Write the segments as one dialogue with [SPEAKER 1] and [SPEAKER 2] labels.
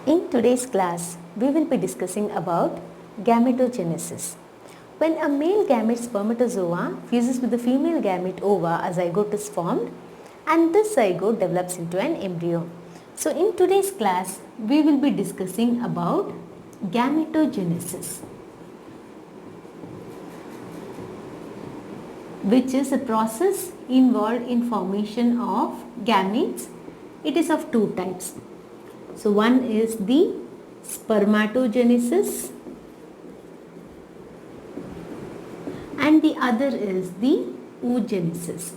[SPEAKER 1] In today's class, we will be discussing about gametogenesis. When a male gamete spermatozoa fuses with the female gamete ova, a zygote is formed and this zygote develops into an embryo. So in today's class, we will be discussing about gametogenesis, which is a process involved in formation of gametes. It is of two types. So one is the spermatogenesis and the other is the oogenesis.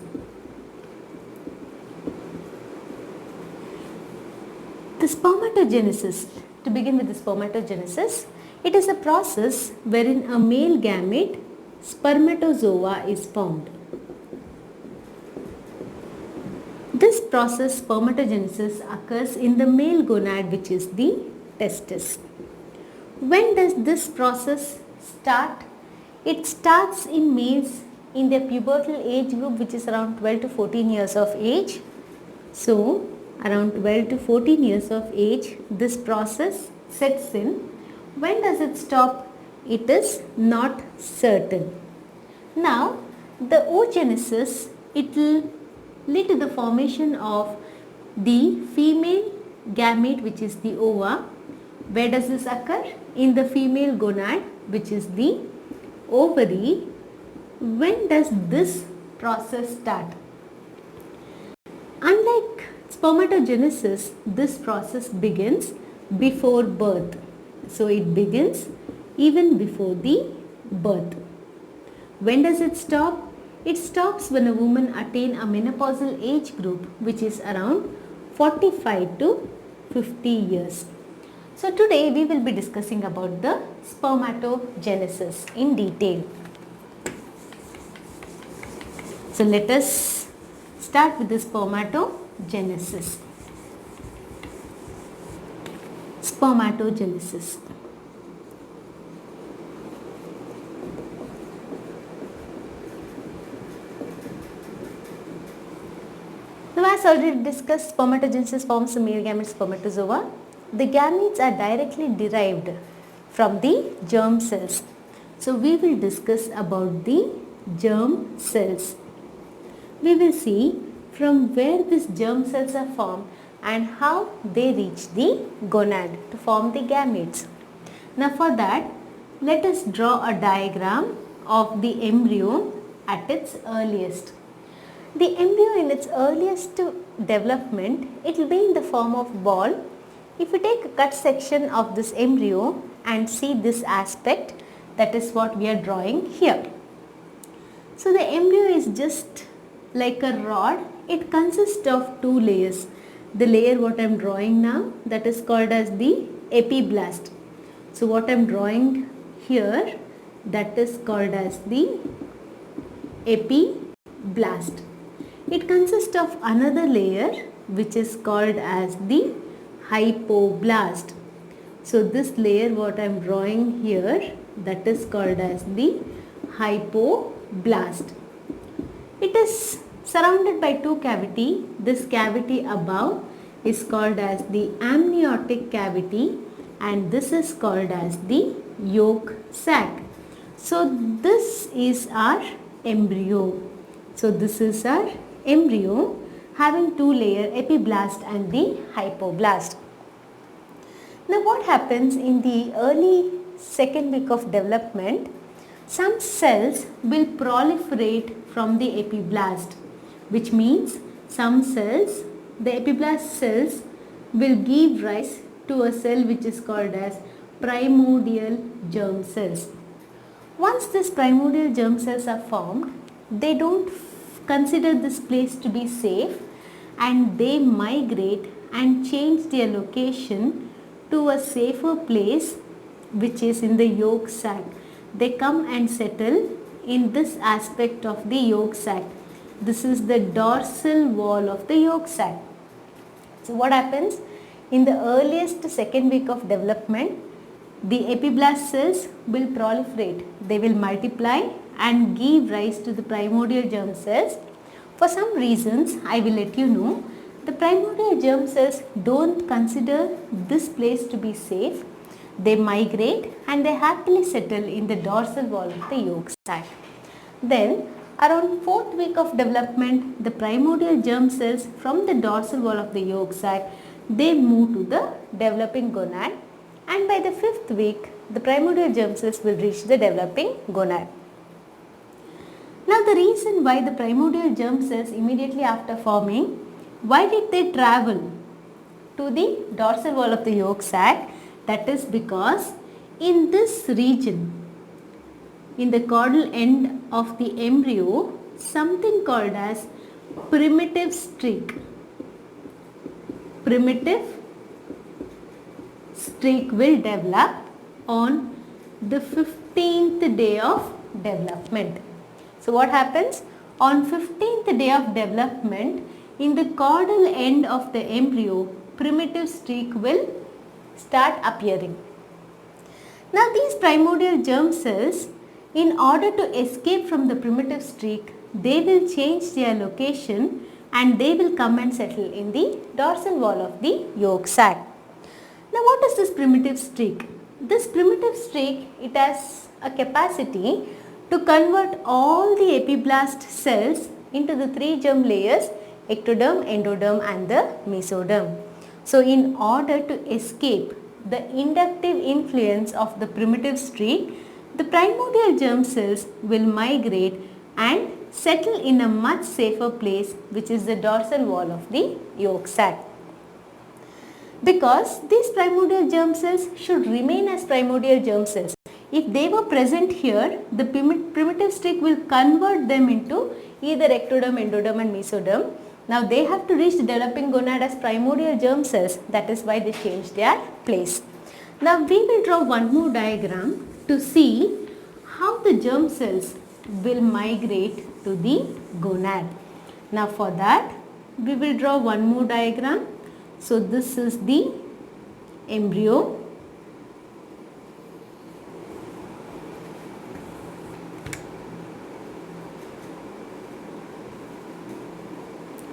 [SPEAKER 1] The spermatogenesis, to begin with the spermatogenesis, it is a process wherein a male gamete spermatozoa is formed. This process, spermatogenesis, occurs in the male gonad, which is the testis. When does this process start? It starts in males in their pubertal age group, which is around 12 to 14 years of age. So, around 12 to 14 years of age, this process sets in. When does it stop? It is not certain. Now, the oogenesis, it will lead to the formation of the female gamete, which is the ova. Where does this occur? In the female gonad, which is the ovary. When does this process start? Unlike spermatogenesis, this process begins before birth. So it begins even before the birth. When does it stop? It stops when a woman attains a menopausal age group, which is around 45 to 50 years. So today we will be discussing about the spermatogenesis in detail. So let us start with the spermatogenesis. Spermatogenesis. Now, as already discussed, spermatogenesis forms a male gamete spermatozoa. The gametes are directly derived from the germ cells. So, we will discuss about the germ cells. We will see from where these germ cells are formed and how they reach the gonad to form the gametes. Now, for that, let us draw a diagram of the embryo at its earliest. The embryo in its earliest development, it will be in the form of ball. If you take a cut section of this embryo and see this aspect, that is what we are drawing here. So the embryo is just like a rod. It consists of two layers. The layer what I am drawing now, that is called as the epiblast. So what I am drawing here, that is called as the epiblast. It consists of another layer which is called as the hypoblast. So this layer what I am drawing here, that is called as the hypoblast. It is surrounded by two cavities. This cavity above is called as the amniotic cavity and this is called as the yolk sac. So this is our embryo. So this is our embryo having two layers, epiblast and the hypoblast. Now what happens in the early second week of development? Some cells will proliferate from the epiblast, which means some cells, the epiblast cells, will give rise to a cell which is called as primordial germ cells. Once these primordial germ cells are formed, they don't consider this place to be safe and they migrate and change their location to a safer place, which is in the yolk sac. They come and settle in this aspect of the yolk sac. This is the dorsal wall of the yolk sac. So what happens? In the earliest second week of development, the epiblast cells will proliferate. They will multiply and give rise to the primordial germ cells. For some reasons, I will let you know, The primordial germ cells don't consider this place to be safe. They migrate and they happily settle in the dorsal wall of the yolk sac. Then, around 4th week of development, the primordial germ cells from the dorsal wall of the yolk sac, they move to the developing gonad, and by the 5th week, the primordial germ cells will reach the developing gonad. Now, the reason why the primordial germ cells immediately after forming, why did they travel to the dorsal wall of the yolk sac? That is because in this region, in the caudal end of the embryo, something called as primitive streak will develop on the 15th day of development. So what happens? On 15th day of development, in the caudal end of the embryo, primitive streak will start appearing. Now these primordial germ cells, in order to escape from the primitive streak, they will change their location and they will come and settle in the dorsal wall of the yolk sac. Now what is this primitive streak? This primitive streak, it has a capacity to convert all the epiblast cells into the 3 germ layers, ectoderm, endoderm and the mesoderm. So in order to escape the inductive influence of the primitive streak, the primordial germ cells will migrate and settle in a much safer place, which is the dorsal wall of the yolk sac. Because these primordial germ cells should remain as primordial germ cells. If they were present here, the primitive streak will convert them into either ectoderm, endoderm and mesoderm. Now they have to reach the developing gonad as primordial germ cells. That is why they change their place. Now we will draw one more diagram to see how the germ cells will migrate to the gonad. Now for that, we will draw one more diagram. So this is the embryo.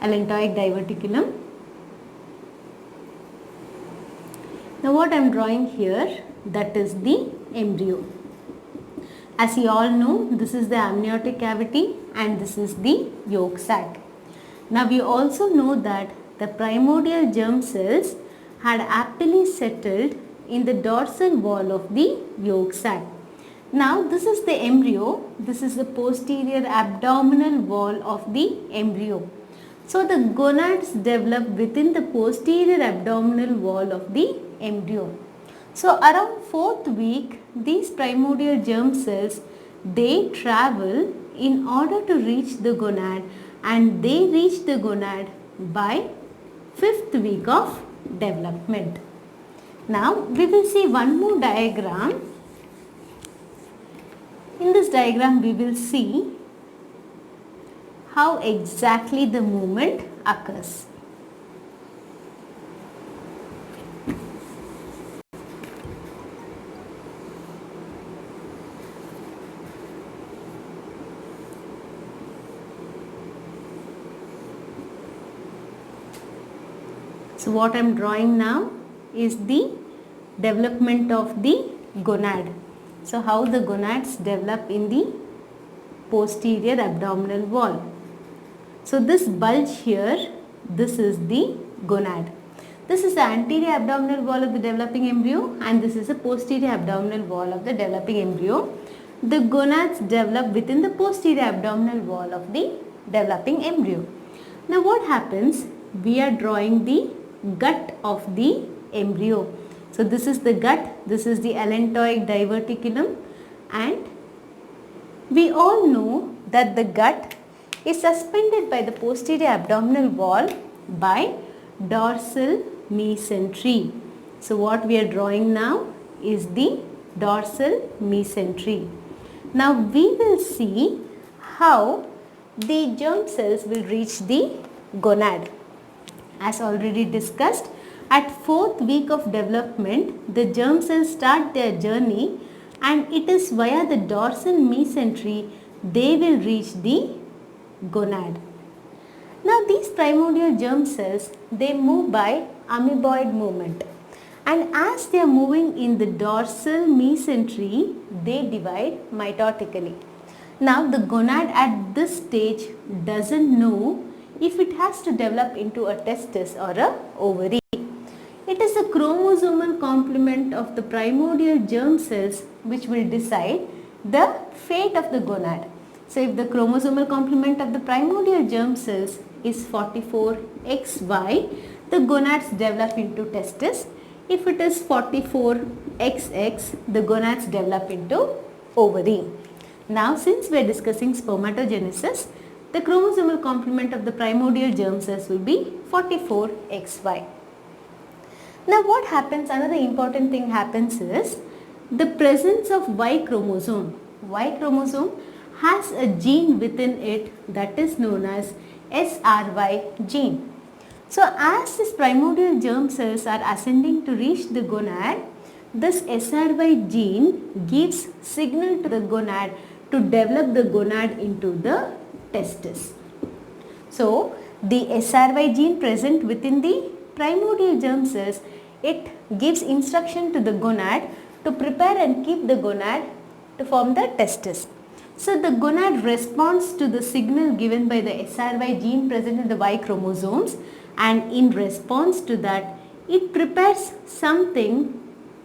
[SPEAKER 1] Allantoic diverticulum. Now what I am drawing here, that is the embryo. As you all know, this is the amniotic cavity and this is the yolk sac. Now we also know that the primordial germ cells had happily settled in the dorsal wall of the yolk sac. Now this is the embryo, this is the posterior abdominal wall of the embryo. So the gonads develop within the posterior abdominal wall of the embryo. So around 4th week, these primordial germ cells, they travel in order to reach the gonad, and they reach the gonad by 5th week of development. Now we will see one more diagram. In this diagram we will see how exactly the movement occurs. So what I am drawing now is the development of the gonad. So how the gonads develop in the posterior abdominal wall. So this bulge here, this is the gonad. This is the anterior abdominal wall of the developing embryo and this is the posterior abdominal wall of the developing embryo. The gonads develop within the posterior abdominal wall of the developing embryo. Now what happens? We are drawing the gut of the embryo. So this is the gut, this is the allantoic diverticulum, and we all know that the gut is suspended by the posterior abdominal wall by dorsal mesentery. So what we are drawing now is the dorsal mesentery. Now we will see how the germ cells will reach the gonad. As already discussed, at 4th week of development, the germ cells start their journey and it is via the dorsal mesentery they will reach the gonad. Now these primordial germ cells, they move by amoeboid movement, and as they are moving in the dorsal mesentery, they divide mitotically. Now the gonad at this stage doesn't know if it has to develop into a testis or a ovary. It is the chromosomal complement of the primordial germ cells which will decide the fate of the gonad. So if the chromosomal complement of the primordial germ cells is 44XY, the gonads develop into testis. If it is 44XX, the gonads develop into ovary. Now since we are discussing spermatogenesis, the chromosomal complement of the primordial germ cells will be 44XY. Now what happens, another important thing happens is the presence of Y chromosome. Y chromosome has a gene within it that is known as SRY gene. So as these primordial germ cells are ascending to reach the gonad, this SRY gene gives signal to the gonad to develop the gonad into the testis. So the SRY gene present within the primordial germ cells, it gives instruction to the gonad to prepare and keep the gonad to form the testis. So the gonad responds to the signal given by the SRY gene present in the Y chromosomes, and in response to that it prepares something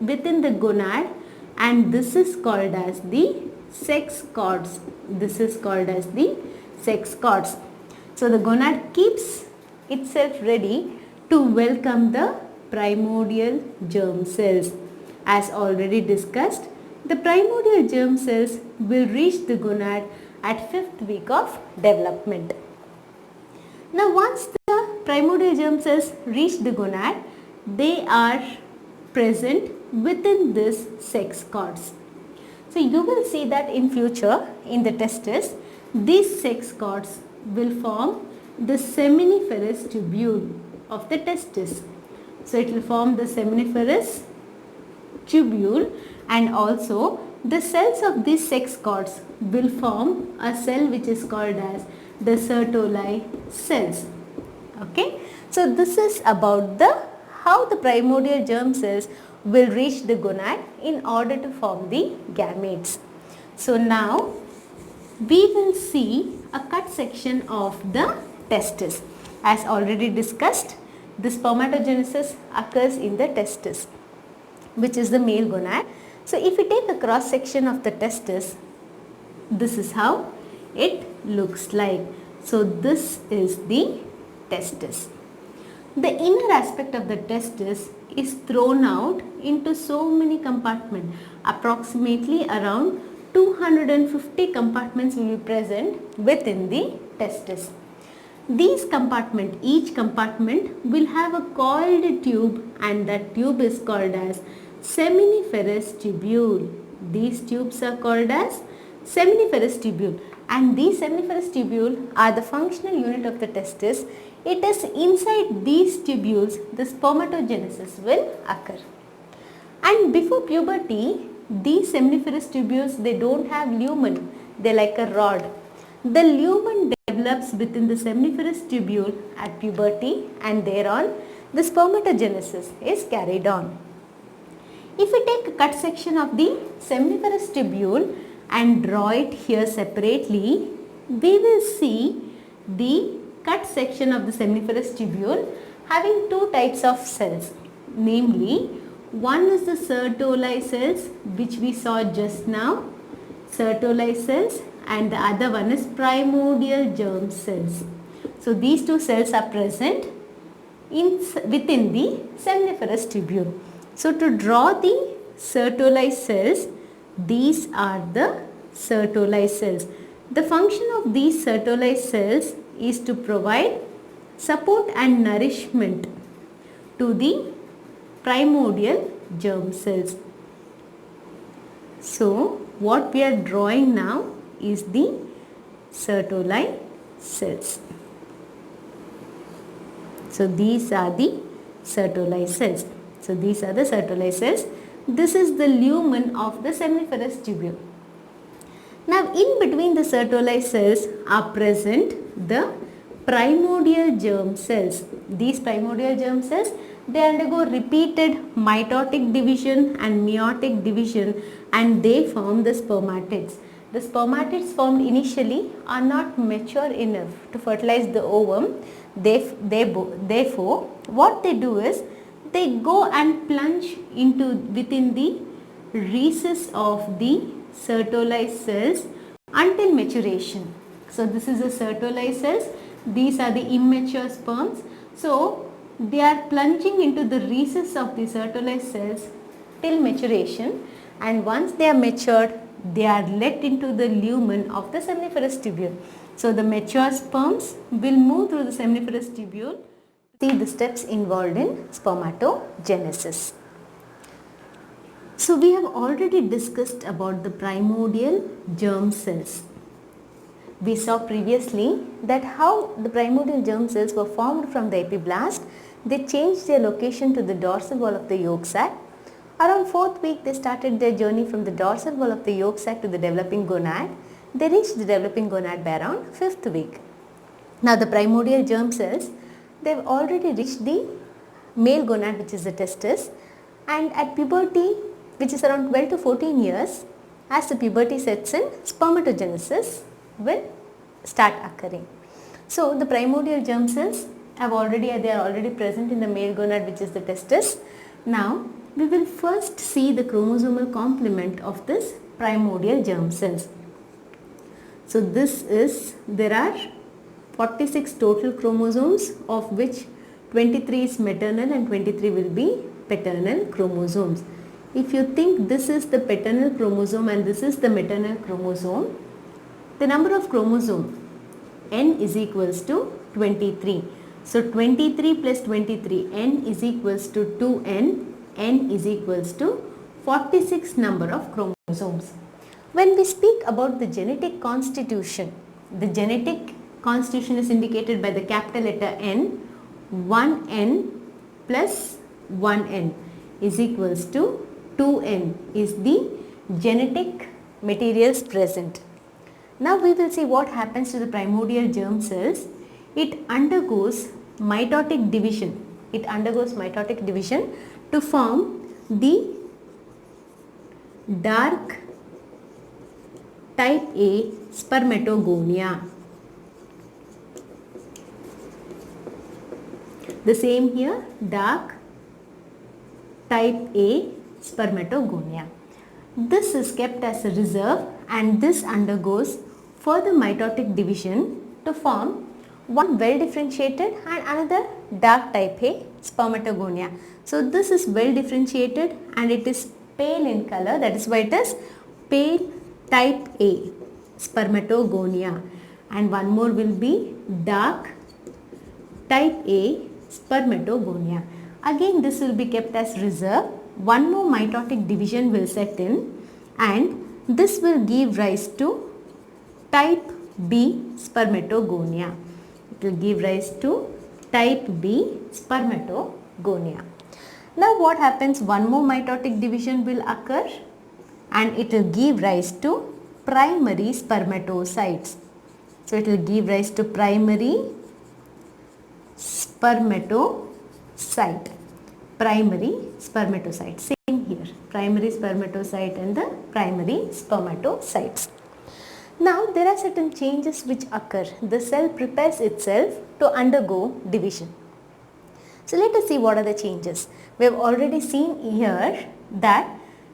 [SPEAKER 1] within the gonad, and this is called as the sex cords. This is called as the sex cords. So the gonad keeps itself ready to welcome the primordial germ cells. As already discussed, the primordial germ cells will reach the gonad at 5th week of development. Now once the primordial germ cells reach the gonad, they are present within this sex cords. So you will see that in future in the testis, these sex cords will form the seminiferous tubule of the testis. So it will form the seminiferous tubule, and also the cells of these sex cords will form a cell which is called as the Sertoli cells. Okay. So this is about how the primordial germ cells will reach the gonad in order to form the gametes. So now we will see a cut section of the testis. As already discussed, the spermatogenesis occurs in the testis, which is the male gonad. So if we take a cross section of the testis, this is how it looks like. So this is the testis. The inner aspect of the testis is thrown out into so many compartments. Approximately around 250 compartments will be present within the testis. These compartments, each compartment will have a coiled tube, and that tube is called as seminiferous tubule. These tubes are called as seminiferous tubule, and these seminiferous tubule are the functional unit of the testis. It is inside these tubules the spermatogenesis will occur. And before puberty, these seminiferous tubules, they don't have lumen, they are like a rod. The lumen develops within the seminiferous tubule at puberty, and thereon the spermatogenesis is carried on. If we take a cut section of the seminiferous tubule and draw it here separately, we will see the cut section of the seminiferous tubule having two types of cells, namely one is the Sertoli cells which we saw just now, Sertoli cells, and the other one is primordial germ cells. So these two cells are present within the seminiferous tubule. So to draw the Sertoli cells, these are the Sertoli cells. The function of these Sertoli cells is to provide support and nourishment to the primordial germ cells. So what we are drawing now is the Sertoli cells. So these are the Sertoli cells. So these are the Sertoli cells. This is the lumen of the seminiferous tubule. Now in between the Sertoli cells are present the primordial germ cells. These primordial germ cells, they undergo repeated mitotic division and meiotic division, and they form the spermatids. The spermatids formed initially are not mature enough to fertilize the ovum. Therefore, what they do is they go and plunge into within the recess of the Sertoli cells until maturation. So this is the Sertoli cells. These are the immature sperms. So they are plunging into the recess of the Sertoli cells till maturation, and once they are matured, they are let into the lumen of the seminiferous tubule. So the mature sperms will move through the seminiferous tubule. See the steps involved in spermatogenesis. So we have already discussed about the primordial germ cells. We saw previously that how the primordial germ cells were formed from the epiblast. They changed their location to the dorsal wall of the yolk sac. Around 4th week, they started their journey from the dorsal wall of the yolk sac to the developing gonad. They reached the developing gonad by around 5th week. Now the primordial germ cells, they have already reached the male gonad, which is the testis, and at puberty, which is around 12 to 14 years, as the puberty sets in, spermatogenesis will start occurring. So the primordial germ cells they are already present in the male gonad, which is the testis. Now we will first see the chromosomal complement of this primordial germ cells. So there are 46 total chromosomes, of which 23 is maternal and 23 will be paternal chromosomes. If you think this is the paternal chromosome and this is the maternal chromosome, the number of chromosome n is equals to 23. So 23 plus 23, n is equals to 2n, n is equals to 46 number of chromosomes. When we speak about the genetic constitution is indicated by the capital letter N. 1n plus 1n is equals to 2n is the genetic materials present. Now we will see what happens to the primordial germ cells. It undergoes mitotic division. To form the dark type A spermatogonia. The same here, dark type A spermatogonia. This is kept as a reserve, and this undergoes further mitotic division to form one well differentiated and another dark type A spermatogonia. So this is well differentiated and it is pale in color, that is why it is pale type A spermatogonia, and one more will be dark type A spermatogonia. Again this will be kept as reserve. One more mitotic division will set in, and this will give rise to type B spermatogonia. It will give rise to type B spermatogonia. Now what happens? One more mitotic division will occur and it will give rise to primary spermatocytes. So it will give rise to primary spermatocyte. Same here, primary spermatocyte and the primary spermatocytes. Now there are certain changes which occur. The cell prepares itself to undergo division. So let us see what are the changes. We have already seen here that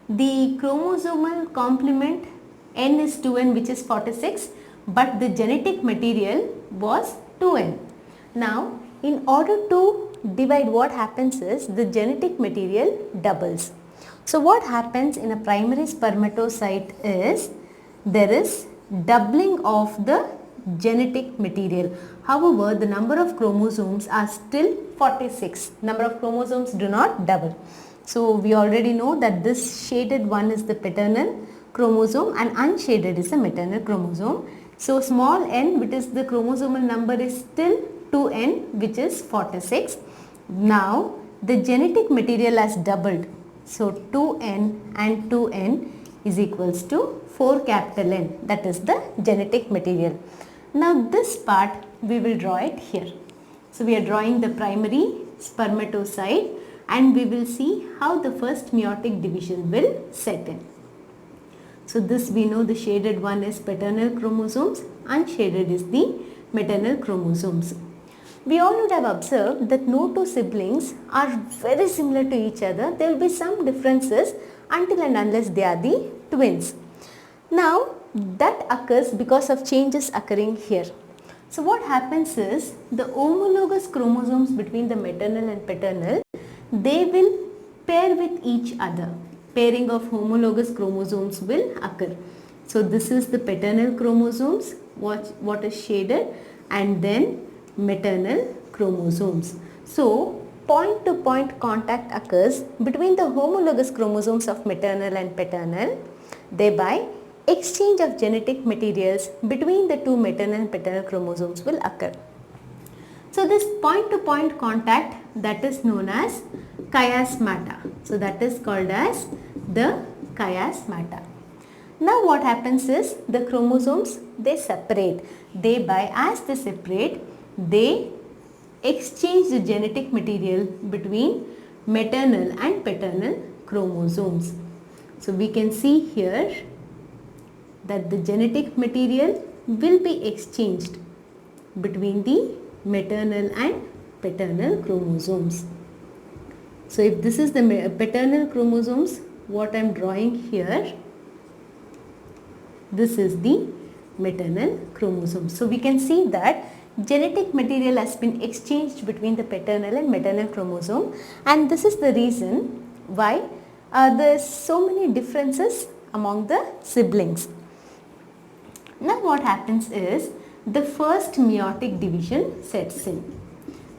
[SPEAKER 1] the chromosomal complement n is 2n, which is 46, but the genetic material was 2n. Now in order to divide, what happens is the genetic material doubles. So what happens in a primary spermatocyte is there is doubling of the genetic material. However, the number of chromosomes are still 46. Number of chromosomes do not double. So we already know that this shaded one is the paternal chromosome and unshaded is the maternal chromosome. So small n, which is the chromosomal number, is still 2n, which is 46. Now the genetic material has doubled. So 2n and 2n is equals to 4 capital N, that is the genetic material. Now this part we will draw it here. So we are drawing the primary spermatocyte and we will see how the first meiotic division will set in. So this we know the shaded one is paternal chromosomes, unshaded is the maternal chromosomes. We all would have observed that no two siblings are very similar to each other. There will be some differences until and unless they are the twins. Now that occurs because of changes occurring here. So what happens is the homologous chromosomes between the maternal and paternal, they will pair with each other. Pairing of homologous chromosomes will occur. So this is the paternal chromosomes, what is shaded, and then maternal chromosomes. So point to point contact occurs between the homologous chromosomes of maternal and paternal, thereby exchange of genetic materials between the two maternal and paternal chromosomes will occur. So this point to point contact, that is known as chiasmata. So that is called as the chiasmata. Now what happens is the chromosomes, they separate. Thereby as they separate, they exchange the genetic material between maternal and paternal chromosomes. So we can see here that the genetic material will be exchanged between the maternal and paternal chromosomes. So if this is the paternal chromosomes, what I am drawing here, this is the maternal chromosome. So we can see that genetic material has been exchanged between the paternal and maternal chromosome, and this is the reason why there are so many differences among the siblings. Now what happens is the first meiotic division sets in.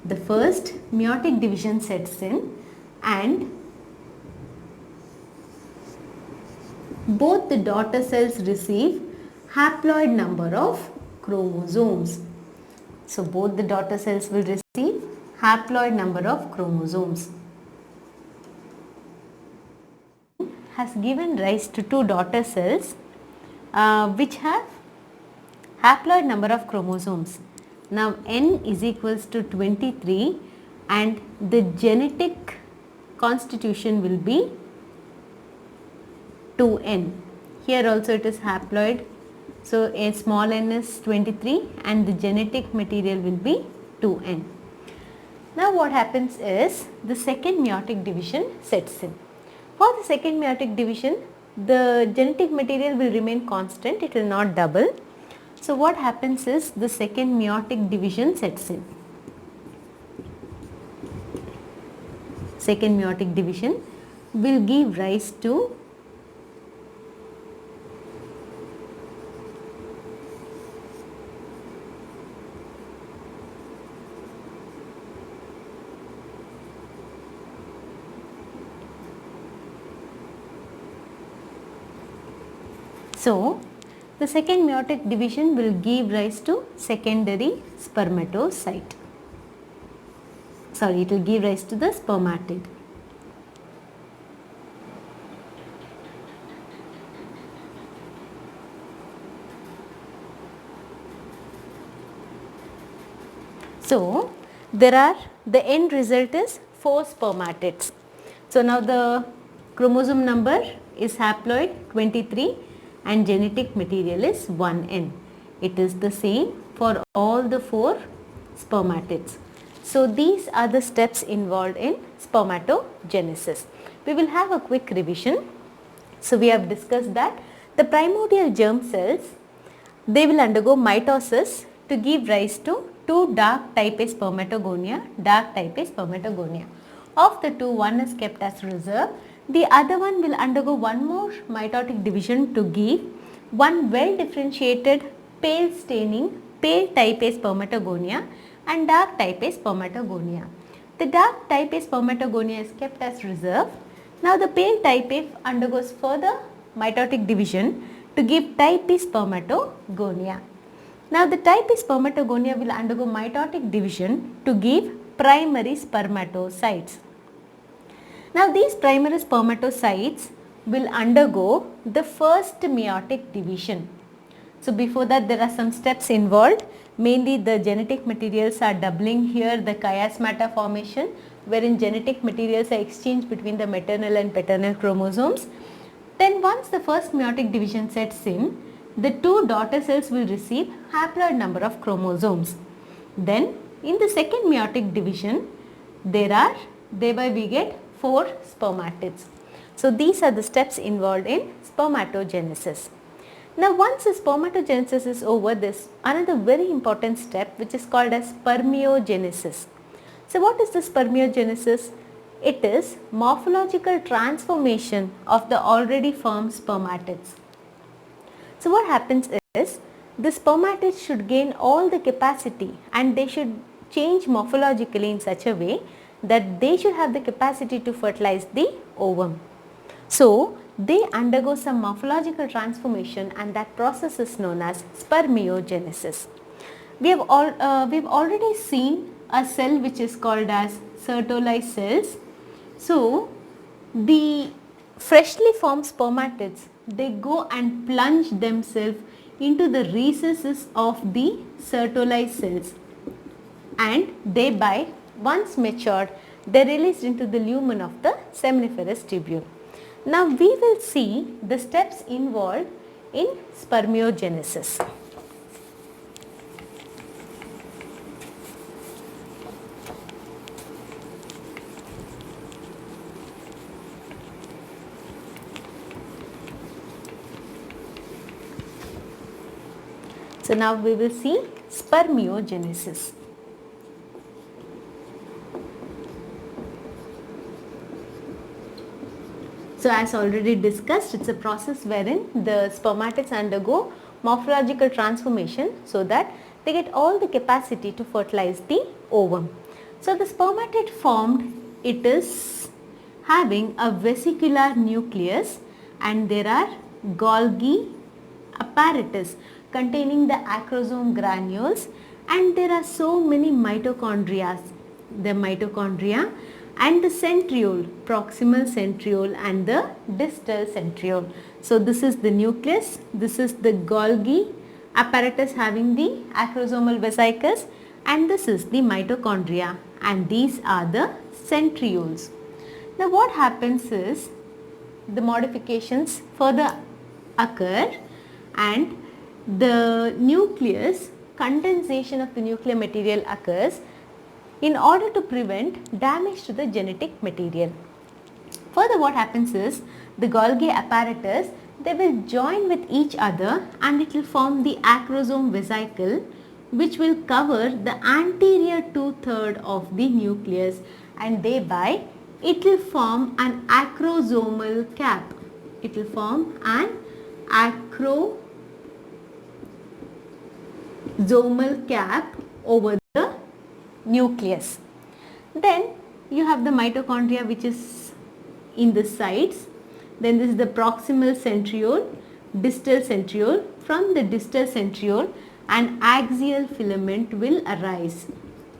[SPEAKER 1] The first meiotic division sets in and both the daughter cells receive haploid number of chromosomes. So both the daughter cells will receive haploid number of chromosomes. Has given rise to two daughter cells which have haploid number of chromosomes. Now n is equals to 23 and the genetic constitution will be 2n. Here also it is haploid. So a small n is 23 and the genetic material will be 2n. Now what happens is the second meiotic division sets in. For the second meiotic division, the genetic material will remain constant, it will not double. So what happens is the second meiotic division sets in. Second meiotic division will give rise to the second meiotic division will give rise to secondary spermatocyte. It will give rise to the spermatid. So the end result is 4 spermatids. So now the chromosome number is haploid 23 and genetic material is 1n. It is the same for all the 4 spermatids. So these are the steps involved in spermatogenesis. We will have a quick revision. So we have discussed that the primordial germ cells, they will undergo mitosis to give rise to 2 dark type A spermatogonia, Of the 2, one is kept as reserve. The other one will undergo one more mitotic division to give one well differentiated pale staining, pale type A spermatogonia and dark type A spermatogonia. The dark type A spermatogonia is kept as reserve. Now the pale type A undergoes further mitotic division to give type B spermatogonia. Now the type B spermatogonia will undergo mitotic division to give primary spermatocytes. Now these primary spermatocytes will undergo the first meiotic division. So before that there are some steps involved. Mainly the genetic materials are doubling here, the chiasmata formation, wherein genetic materials are exchanged between the maternal and paternal chromosomes. Then once the first meiotic division sets in, the two daughter cells will receive haploid number of chromosomes. Then in the second meiotic division, thereby we get 4 spermatids. So these are the steps involved in spermatogenesis. Now once the spermatogenesis is over, this another very important step which is called as spermiogenesis. So what is the spermiogenesis? It is morphological transformation of the already formed spermatids. So what happens is, the spermatids should gain all the capacity and they should change morphologically in such a way that they should have the capacity to fertilize the ovum. So they undergo some morphological transformation and that process is known as spermiogenesis. We've already seen a cell which is called as Sertoli cells. So the freshly formed spermatids, they go and plunge themselves into the recesses of the Sertoli cells, and thereby once matured they are released into the lumen of the seminiferous tubule. Now we will see the steps involved in spermiogenesis. So now we will see spermiogenesis. So as already discussed, it's a process wherein the spermatids undergo morphological transformation so that they get all the capacity to fertilize the ovum. So the spermatid formed, it is having a vesicular nucleus and there are Golgi apparatus containing the acrosome granules, and there are so many mitochondria, the mitochondria and the centriole, proximal centriole and the distal centriole. So this is the nucleus, this is the Golgi apparatus having the acrosomal vesicles, and this is the mitochondria and these are the centrioles. Now what happens is, the modifications further occur and the nucleus, condensation of the nuclear material occurs in order to prevent damage to the genetic material. Further what happens is, the Golgi apparatus, they will join with each other and it will form the acrosome vesicle which will cover the anterior 2/3 of the nucleus, and thereby it will form an acrosomal cap. It will form an acrosomal cap over the nucleus. Then you have the mitochondria which is in the sides. Then this is the proximal centriole, distal centriole. From the distal centriole an axial filament will arise.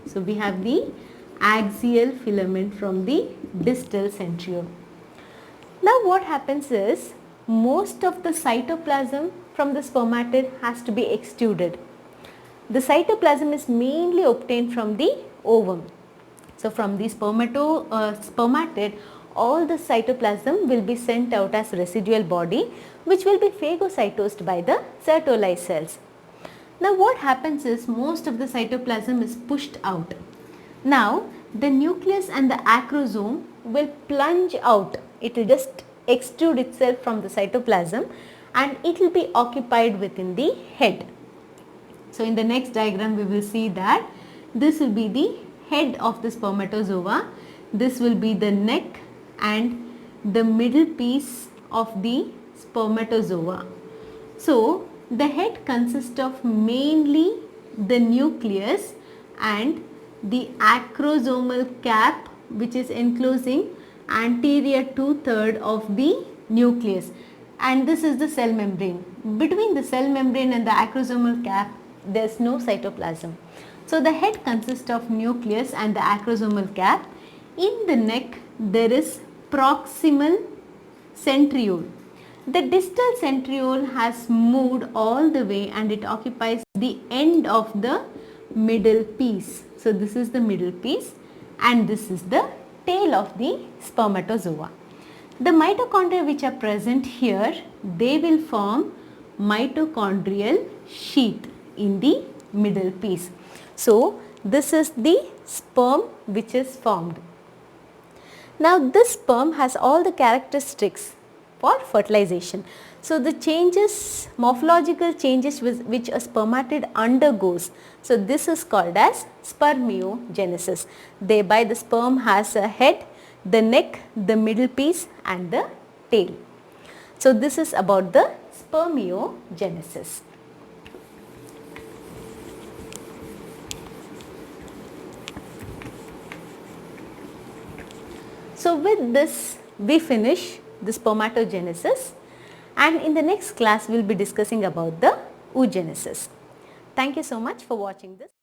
[SPEAKER 1] So we have the axial filament from the distal centriole. Now what happens is, most of the cytoplasm from the spermatid has to be extruded. The cytoplasm is mainly obtained from the ovum. So from the spermatid, all the cytoplasm will be sent out as residual body which will be phagocytosed by the Sertoli cells. Now what happens is, most of the cytoplasm is pushed out. Now the nucleus and the acrosome will plunge out. It will just extrude itself from the cytoplasm and it will be occupied within the head. So in the next diagram we will see that this will be the head of the spermatozoa, this will be the neck and the middle piece of the spermatozoa. So the head consists of mainly the nucleus and the acrosomal cap which is enclosing anterior 2/3 of the nucleus, and this is the cell membrane. Between the cell membrane and the acrosomal cap there is no cytoplasm. So the head consists of nucleus and the acrosomal cap. In the neck there is proximal centriole. The distal centriole has moved all the way and it occupies the end of the middle piece. So this is the middle piece and this is the tail of the spermatozoa. The mitochondria which are present here, they will form mitochondrial sheath in the middle piece. So this is the sperm which is formed. Now this sperm has all the characteristics for fertilization. So the changes, morphological changes which a spermatid undergoes. So this is called as spermiogenesis. Thereby the sperm has a head, the neck, the middle piece and the tail. So this is about the spermiogenesis. So with this we finish the spermatogenesis, and in the next class we will be discussing about the oogenesis. Thank you so much for watching this.